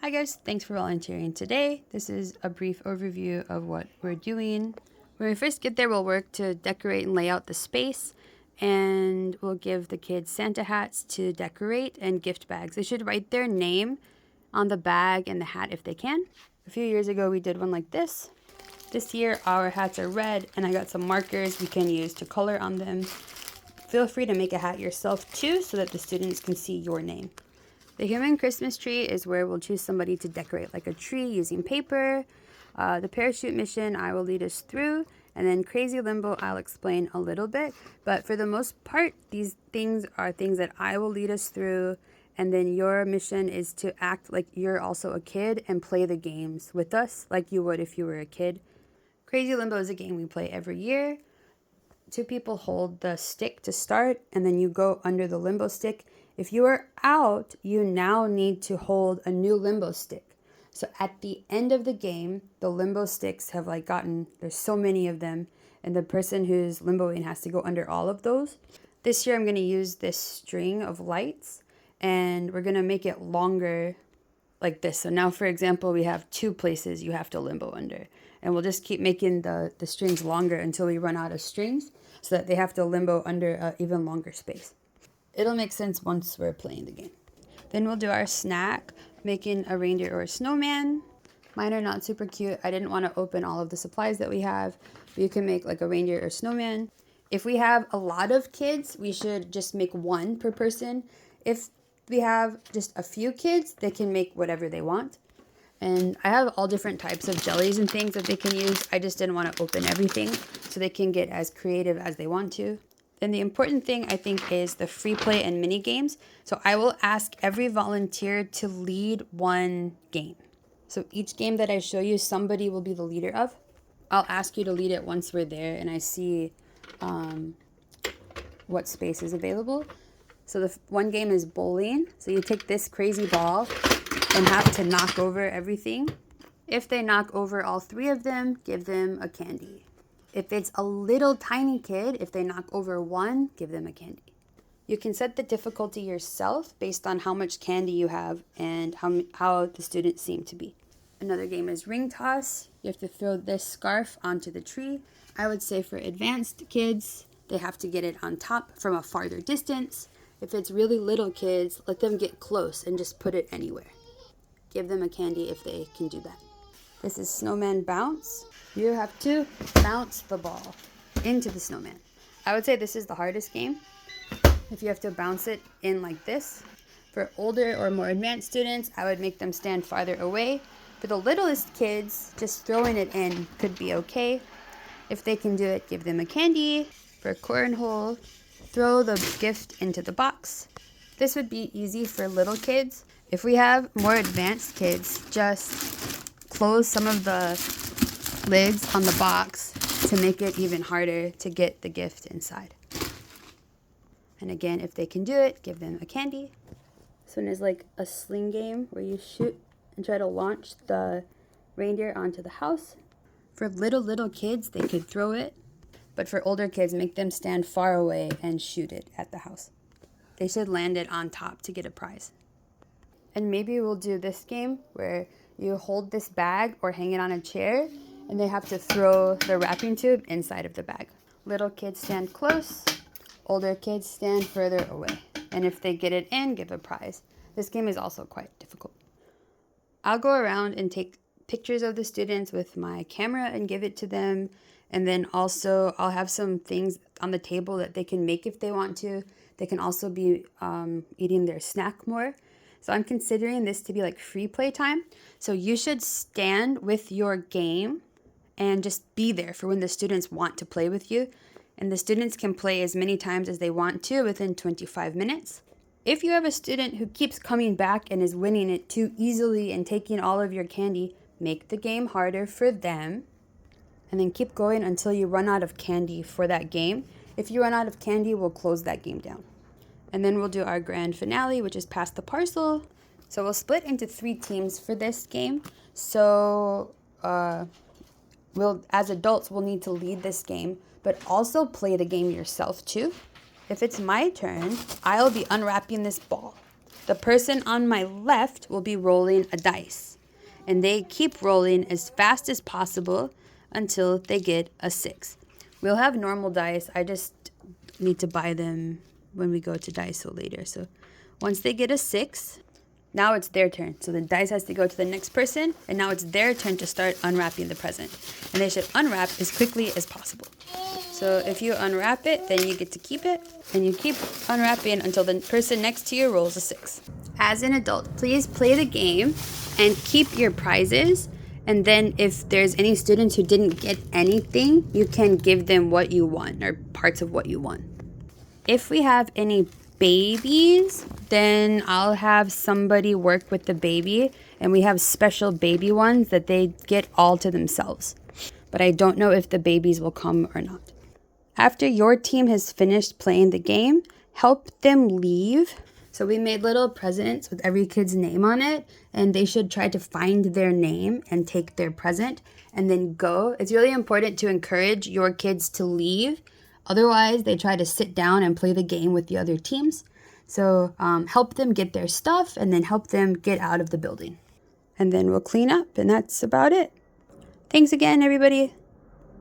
Hi guys, thanks for volunteering today. This is a brief overview of what we're doing. When we first get there, we'll work to decorate and lay out the space, and we'll give the kids Santa hats to decorate and gift bags. They should write their name on the bag and the hat if they can. A few years ago, we did one like this. This year, our hats are red, and I got some markers we can use to color on them. Feel free to make a hat yourself too, so that the students can see your name. The human Christmas tree is where we'll choose somebody to decorate like a tree using paper. The parachute mission I will lead us through, and then Crazy Limbo I'll explain a little bit. But for the most part, these things are things that I will lead us through, and then your mission is to act like you're also a kid and play the games with us like you would if you were a kid. Crazy Limbo is a game we play every year. Two people hold the stick to start, and then you go under the limbo stick. If you are out, you now need to hold a new limbo stick. So at the end of the game, the limbo sticks have there's so many of them, and the person who's limboing has to go under all of those. This year I'm going to use this string of lights, and we're going to make it longer like this. So now, for example, we have 2 places you have to limbo under. And we'll just keep making the strings longer until we run out of strings, so that they have to limbo under an even longer space. It'll make sense once we're playing the game. Then we'll do our snack, making a reindeer or a snowman. Mine are not super cute. I didn't want to open all of the supplies that we have, but you can make like a reindeer or snowman. If we have a lot of kids, we should just make one per person. If we have just a few kids, they can make whatever they want. And I have all different types of jellies and things that they can use. I just didn't want to open everything, so they can get as creative as they want to. Then the important thing, I think, is the free play and mini games. So I will ask every volunteer to lead one game. So each game that I show you, somebody will be the leader of. I'll ask you to lead it once we're there and I see what space is available. So the one game is bowling. So you take this crazy ball and have to knock over everything. If they knock over all 3 of them, give them a candy. If it's a little tiny kid, if they knock over 1, give them a candy. You can set the difficulty yourself based on how much candy you have and how the students seem to be. Another game is ring toss. You have to throw this scarf onto the tree. I would say for advanced kids, they have to get it on top from a farther distance. If it's really little kids, let them get close and just put it anywhere. Give them a candy if they can do that. This is snowman bounce. You have to bounce the ball into the snowman. I would say this is the hardest game, if you have to bounce it in like this. For older or more advanced students, I would make them stand farther away. For the littlest kids, just throwing it in could be okay. If they can do it, give them a candy. For cornhole, throw the gift into the box. This would be easy for little kids. If we have more advanced kids, just close some of the lids on the box to make it even harder to get the gift inside. And again, if they can do it, give them a candy. This one is like a sling game where you shoot and try to launch the reindeer onto the house. For little kids, they could throw it. But for older kids, make them stand far away and shoot it at the house. They should land it on top to get a prize. And maybe we'll do this game where you hold this bag or hang it on a chair, and they have to throw the wrapping tube inside of the bag. Little kids stand close, older kids stand further away. And if they get it in, give a prize. This game is also quite difficult. I'll go around and take pictures of the students with my camera and give it to them. And then also I'll have some things on the table that they can make if they want to. They can also be eating their snack more. So I'm considering this to be like free play time. So you should stand with your game and just be there for when the students want to play with you. And the students can play as many times as they want to within 25 minutes. If you have a student who keeps coming back and is winning it too easily and taking all of your candy, make the game harder for them. And then keep going until you run out of candy for that game. If you run out of candy, we'll close that game down. And then we'll do our grand finale, which is pass the parcel. So we'll split into 3 teams for this game. So as adults, we'll need to lead this game, but also play the game yourself too. If it's my turn, I'll be unwrapping this ball. The person on my left will be rolling a dice, and they keep rolling as fast as possible until they get a 6. We'll have normal dice. I just need to buy them when we go to Daiso later. So once they get a 6, now it's their turn. So the dice has to go to the next person, and now it's their turn to start unwrapping the present. And they should unwrap as quickly as possible. So if you unwrap it, then you get to keep it, and you keep unwrapping until the person next to you rolls a 6. As an adult, please play the game and keep your prizes. And then if there's any students who didn't get anything, you can give them what you won or parts of what you won. If we have any babies, then I'll have somebody work with the baby, and we have special baby ones that they get all to themselves. But I don't know if the babies will come or not. After your team has finished playing the game, help them leave. So we made little presents with every kid's name on it, and they should try to find their name and take their present and then go. It's really important to encourage your kids to leave. Otherwise, they try to sit down and play the game with the other teams. So help them get their stuff and then help them get out of the building. And then we'll clean up, and that's about it. Thanks again, everybody.